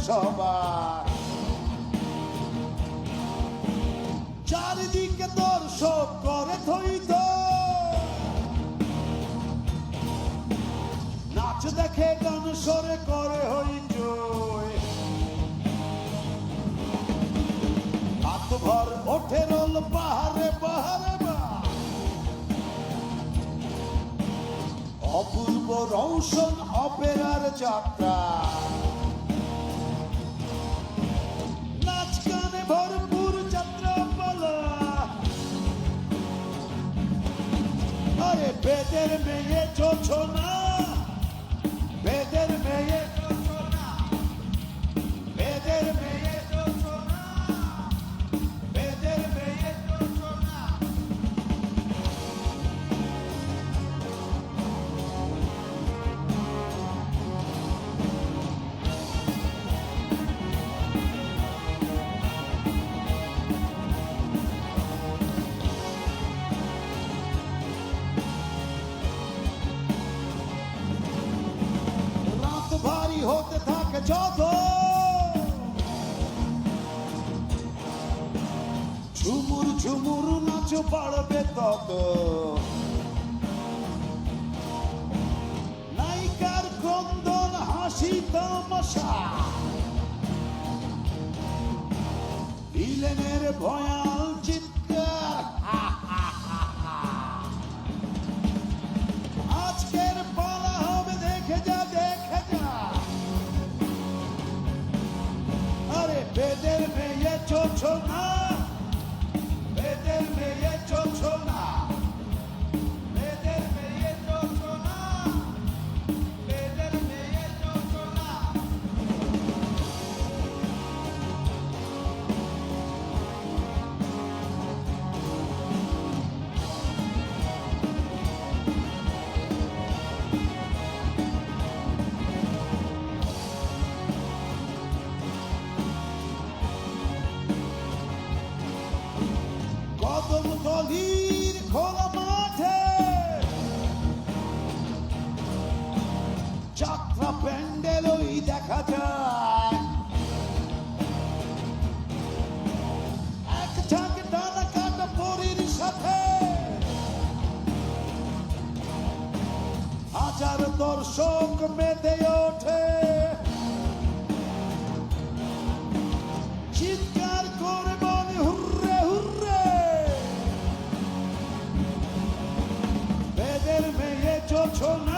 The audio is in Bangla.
সবার। চারিদিকে দর্শক করে থইত, নাচ দেখে গান সরে করে হইচই। হাত ভর ওঠে রোল পাহাড়ে পাহাড়ে বা, অপূর্ব রৌশন অপেরার যাত্রা। নাচ গানে ভরপুর যাত্রা পালা, আরে বেদের মেয়ে জোছনা, বেদের মেয়ে জোছনা, বেদের মেয়ে জোছনা, বেদের মেয়ে জোছনা। রাত ভারী হতে থাকে যত, ঝুমুর ঝুমুর নাচ বাড়বে তত। নায়িকার ক্রন্দন হাসি তামাশা, ভিলেনের ভয়াল চিৎকার। আজকের পালা হবে দেখে যা দেখে যা, আরে বেদের মেয়ে জোছনা, বেদের মেয়ে জোছনা, বেদের মেয়ে জোছনা, বেদের মেয়ে জোছনা। কদম তলির খোলা মাঠে যাত্রা প্যান্ডেল ওই দেখা যায়। এক ঝাঁক ডানা কাটা পরীর সাথে হাজার দর্শক মেতে ওঠে, চিৎকার করে বলে হুররে হুররে। বেদের মেয়ে জোছনা,